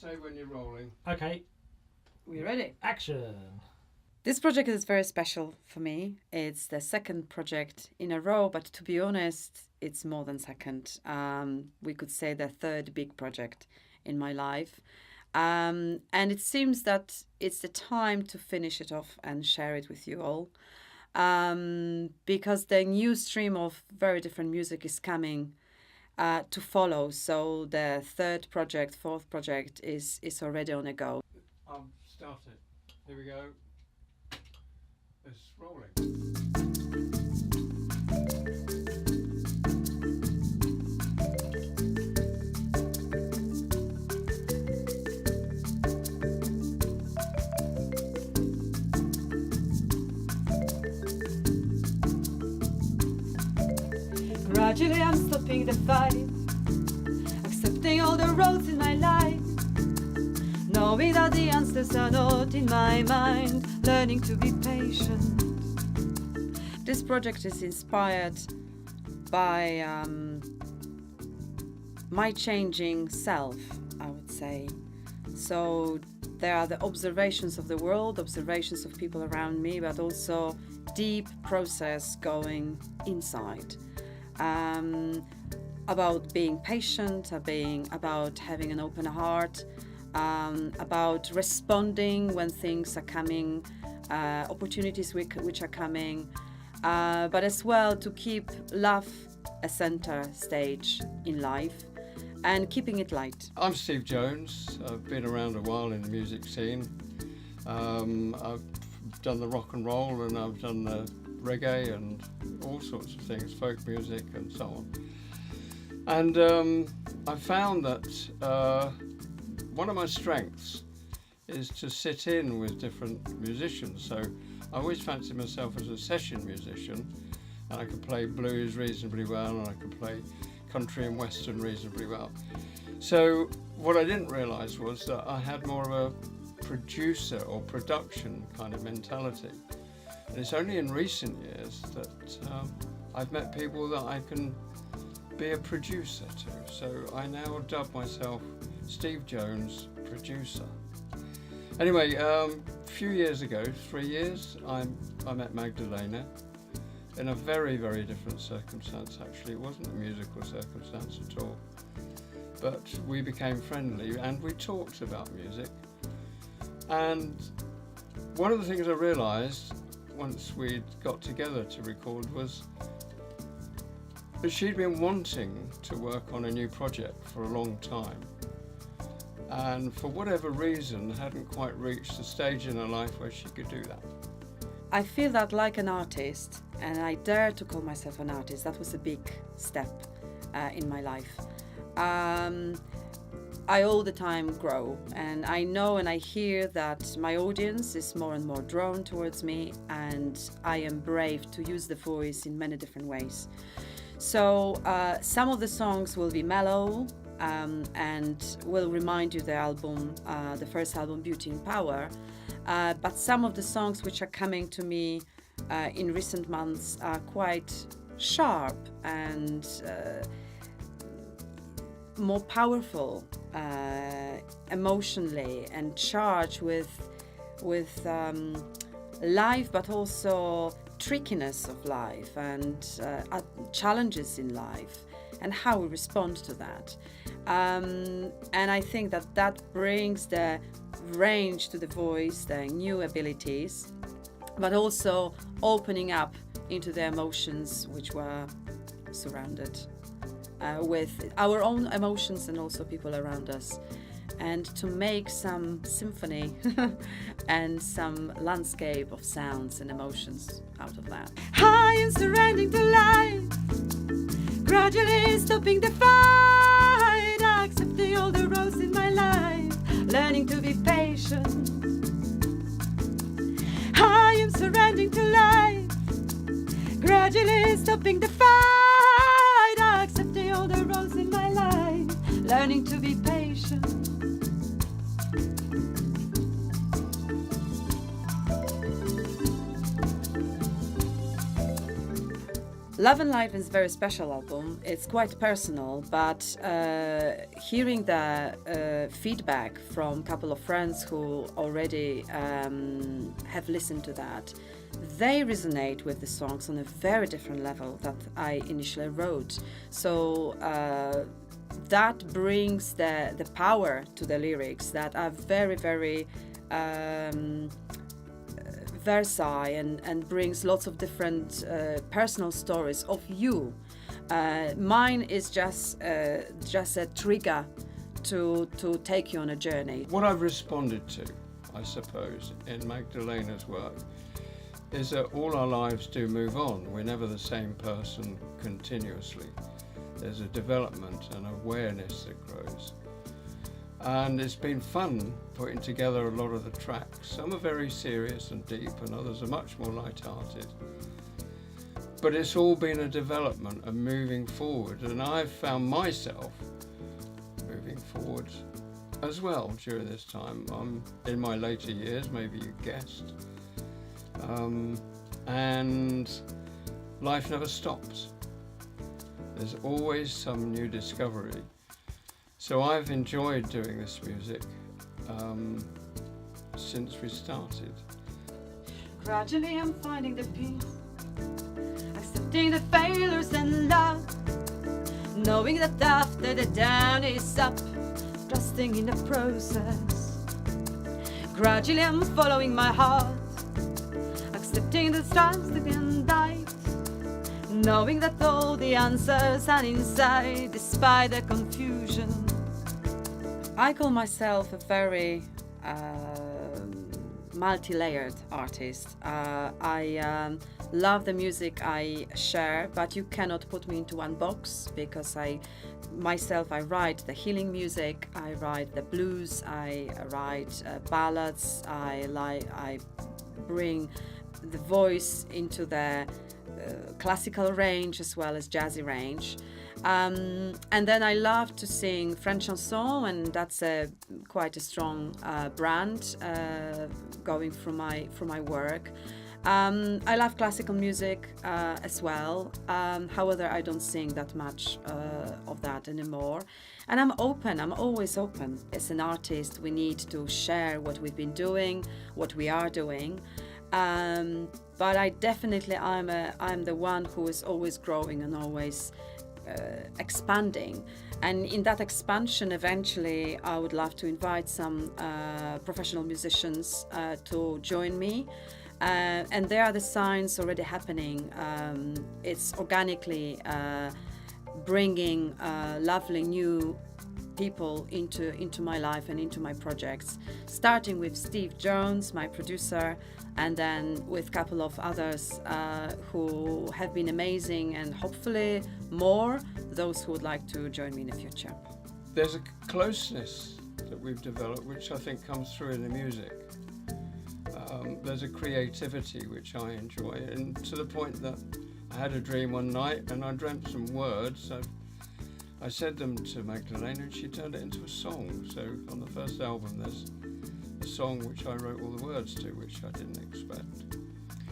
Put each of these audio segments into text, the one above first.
say when you're rolling. Okay. We're ready. Action. This project is very special for me. It's the second project in a row, but to be honest, it's more than second. We could say the third big project in my life. And it seems that it's the time to finish it off and share it with you all. Because the new stream of very different music is coming to follow. So the third project, fourth project is already on a go. I'll start it. Here we go. It's rolling. Gradually I'm stopping the fight, accepting all the roads in my life, knowing that the answers are not in my mind, learning to be patient. This project is inspired by my changing self, I would say. So there are the observations of the world, observations of people around me, but also deep process going inside. About being patient, about having an open heart, about responding when things are coming, opportunities which are coming, but as well to keep love a center stage in life and keeping it light. I'm Steve Jones. I've been around a while in the music scene. I've done the rock and roll and I've done the reggae and all sorts of things, folk music and so on. And I found that one of my strengths is to sit in with different musicians. So I always fancied myself as a session musician, and I could play blues reasonably well and I could play country and western reasonably well. So what I didn't realise was that I had more of a producer or production kind of mentality. And it's only in recent years that I've met people that I can be a producer to. So I now dub myself Steve Jones, producer. Anyway, a few years ago, 3 years, I met Magdalena in a very, very different circumstance actually. It wasn't a musical circumstance at all. But we became friendly and we talked about music. And one of the things I realised once we'd got together to record was that she'd been wanting to work on a new project for a long time, and for whatever reason hadn't quite reached the stage in her life where she could do that. I feel that like an artist, and I dare to call myself an artist. That was a big step in my life. I all the time grow, and I know and I hear that my audience is more and more drawn towards me, and I am brave to use the voice in many different ways. So some of the songs will be mellow and will remind you the first album, Beauty and Power, but some of the songs which are coming to me in recent months are quite sharp and more powerful emotionally and charged with life, but also trickiness of life and challenges in life and how we respond to that. And I think that brings the range to the voice, the new abilities, but also opening up into the emotions which were surrounded with our own emotions and also people around us, and to make some symphony and some landscape of sounds and emotions out of that. I am surrendering to life, gradually stopping the fight, accepting all the roads in my life, learning to be patient. I am surrendering to life, gradually stopping the fight, accepting all the roads in my life, learning to be patient. Love and Light is a very special album. It's quite personal, but hearing the feedback from a couple of friends who already have listened to that, they resonate with the songs on a very different level that I initially wrote. So that brings the power to the lyrics that are very, very versatile and brings lots of different personal stories of you. Mine is just a trigger to take you on a journey. What I've responded to, I suppose, in Magdalena's work is that all our lives do move on. We're never the same person continuously. There's a development and awareness that grows. And it's been fun putting together a lot of the tracks. Some are very serious and deep, and others are much more light-hearted. But it's all been a development and moving forward, and I've found myself moving forward as well during this time. I'm in my later years, maybe you guessed. And life never stops. There's always some new discovery. So I've enjoyed doing this music since we started. Gradually I'm finding the peace, accepting the failures and love, knowing that after the down is up, trusting in the process. Gradually I'm following my heart, accepting the stars that can die, knowing that all the answers are inside despite the confusion. I call myself a very multi-layered artist. I love the music I share, but you cannot put me into one box because I write the healing music, I write the blues, I write ballads, I bring the voice into the classical range as well as jazzy range. And then I love to sing French chanson, and that's quite a strong brand going through my work. I love classical music as well. However, I don't sing that much of that anymore. And I'm open, I'm always open. As an artist, we need to share what we've been doing, what we are doing. But I definitely, I'm the one who is always growing and always expanding, and in that expansion eventually I would love to invite some professional musicians to join me, and there are the signs already happening. It's organically bringing lovely new people into my life and into my projects, starting with Steve Jones, my producer, and then with a couple of others who have been amazing, and hopefully more, those who would like to join me in the future. There's a closeness that we've developed which I think comes through in the music. There's a creativity which I enjoy, and to the point that I had a dream one night and I dreamt some words. I said them to Magdalena and she turned it into a song. So on the first album there's a song which I wrote all the words to, which I didn't expect.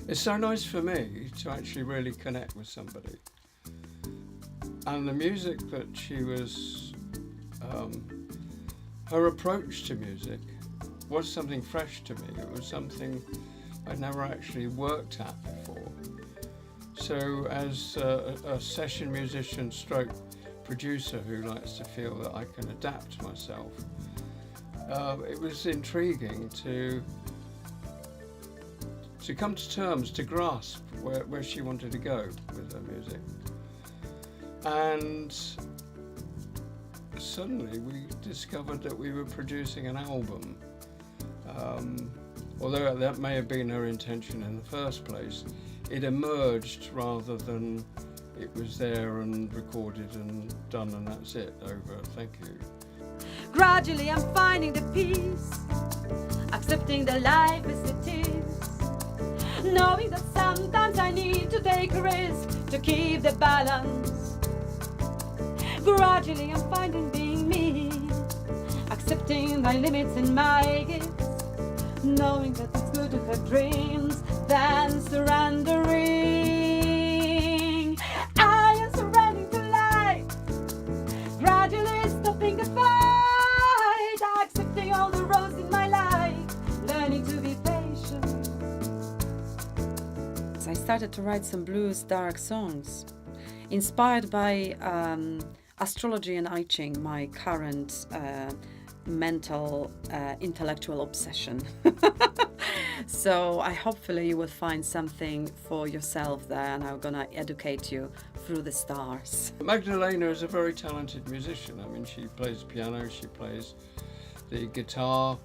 It's so nice for me to actually really connect with somebody. And the music that she was, her approach to music was something fresh to me. It was something I'd never actually worked at before. So as a session musician stroke producer who likes to feel that I can adapt myself, it was intriguing to come to terms, to grasp where she wanted to go with her music. And suddenly we discovered that we were producing an album. Although that may have been her intention in the first place, it emerged rather than it was there and recorded and done and that's it, over, thank you. Gradually I'm finding the peace, accepting the life as it is, knowing that sometimes I need to take a risk to keep the balance. Gradually I'm finding being me, accepting my limits and my gifts, knowing that it's good to have dreams than surrendering. I started to write some blues dark songs, inspired by astrology and I Ching, my current mental intellectual obsession. So I hopefully you will find something for yourself there, and I'm gonna educate you through the stars. Magdalena is a very talented musician. I mean, she plays piano, she plays the guitar,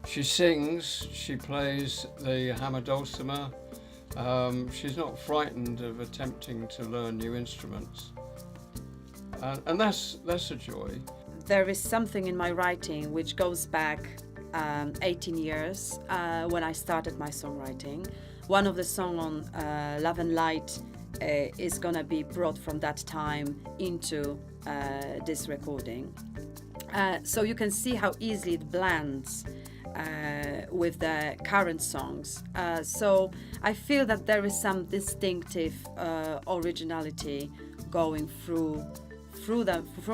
she sings, she plays the hammer dulcimer. She's not frightened of attempting to learn new instruments, and that's a joy. There is something in my writing which goes back 18 years when I started my songwriting. One of the songs on Love Light is gonna be brought from that time into this recording. So you can see how easily it blends with the current songs. So I feel that there is some distinctive originality going through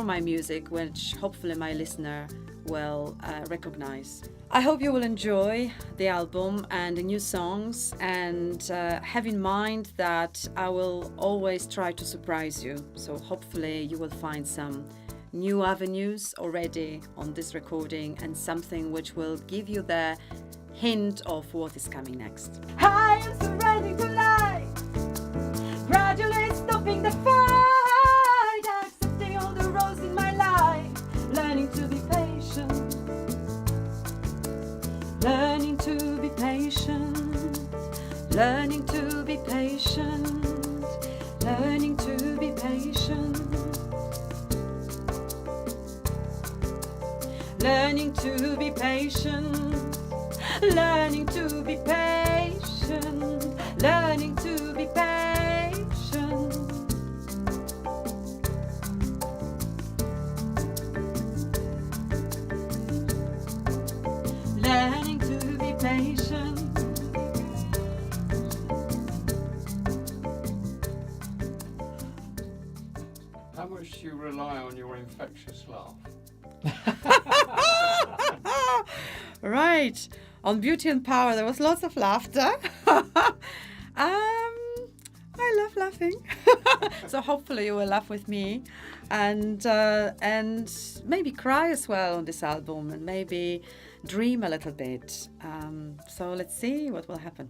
my music, which hopefully my listener will recognize. I hope you will enjoy the album and the new songs, and have in mind that I will always try to surprise you. So hopefully you will find some new avenues already on this recording, and something which will give you the hint of what is coming next. I am surrendering to life, gradually stopping the fight, accepting all the roles in my life, learning to be patient, learning to be patient, learning to be patient, learning to be patient, learning to be patient, learning to be patient, learning to be patient, learning to be patient. How much do you rely on your infectious laugh? Right, on Beauty and Power there was lots of laughter. I love laughing. So hopefully you will laugh with me, and maybe cry as well on this album, and maybe dream a little bit. So let's see what will happen.